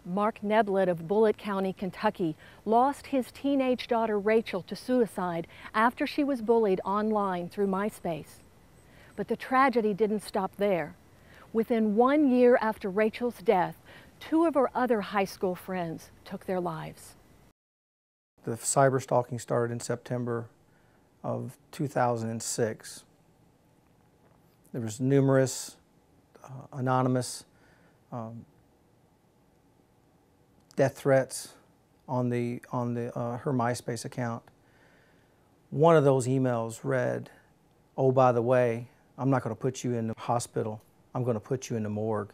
Mark Neblett of Bullitt County, Kentucky, lost his teenage daughter Rachel to suicide after she was bullied online through MySpace. But the tragedy didn't stop there. Within 1 year after Rachel's death, 2 of her other high school friends took their lives. The cyber stalking started in September of 2006. There was numerous anonymous death threats on her MySpace account. One of those emails read, "Oh, by the way, I'm not going to put you in the hospital. I'm going to put you in the morgue."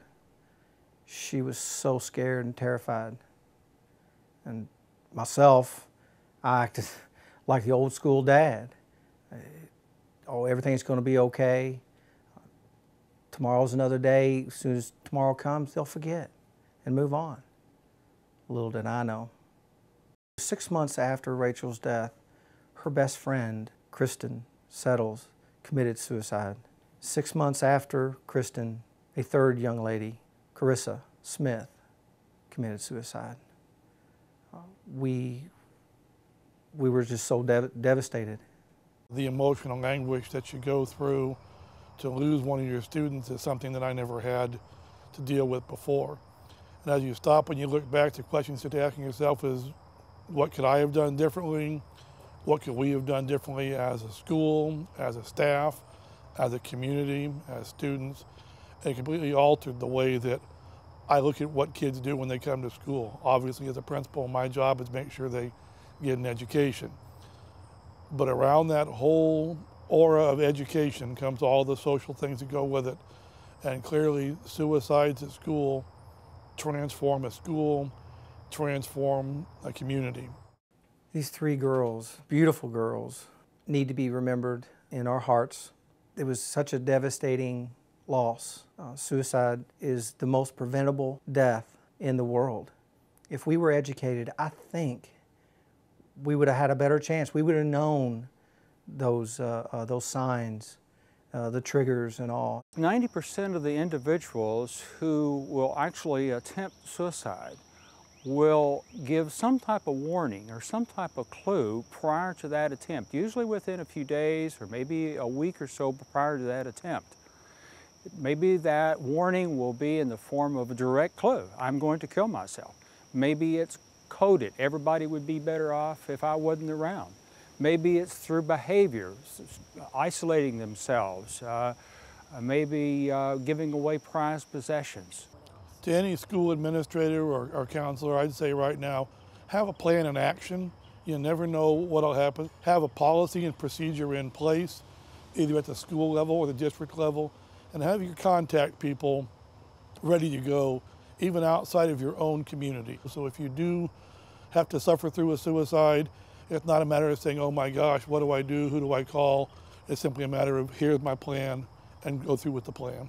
She was so scared and terrified. And myself, I acted like the old school dad. Oh, everything's going to be okay. Tomorrow's another day. As soon as tomorrow comes, they'll forget and move on. Little did I know. 6 months after Rachel's death, her best friend, Kristen Settles, committed suicide. 6 months after Kristen, a third young lady, Carissa Smith, committed suicide. We were just so devastated. The emotional anguish that you go through to lose one of your students is something that I never had to deal with before. And as you stop and you look back, the questions that you're asking yourself is, what could I have done differently? What could we have done differently as a school, as a staff, as a community, as students? It completely altered the way that I look at what kids do when they come to school. Obviously, as a principal, my job is to make sure they get an education. But around that whole aura of education comes all the social things that go with it. And clearly, suicides at school transform a school, transform a community. These 3 girls, beautiful girls, need to be remembered in our hearts. It was such a devastating loss. Suicide is the most preventable death in the world. If we were educated, I think we would have had a better chance. We would have known those signs, the triggers and all. 90% of the individuals who will actually attempt suicide will give some type of warning or some type of clue prior to that attempt, usually within a few days or maybe a week or so prior to that attempt. Maybe that warning will be in the form of a direct clue. I'm going to kill myself. Maybe it's coded. Everybody would be better off if I wasn't around. Maybe it's through behavior, isolating themselves, maybe giving away prized possessions. To any school administrator or counselor, I'd say right now, have a plan in action. You never know what'll happen. Have a policy and procedure in place, either at the school level or the district level, and have your contact people ready to go, even outside of your own community. So if you do have to suffer through a suicide, it's not a matter of saying, oh my gosh, what do I do? Who do I call? It's simply a matter of, here's my plan, and go through with the plan.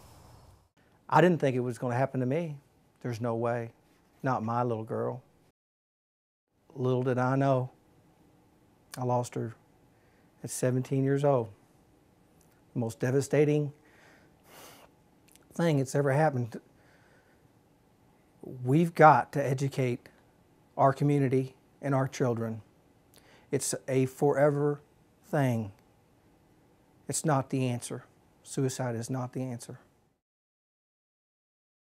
I didn't think it was going to happen to me. There's no way. Not my little girl. Little did I know, I lost her at 17 years old. The most devastating thing that's ever happened. We've got to educate our community and our children. It's a forever thing. It's not the answer. Suicide is not the answer.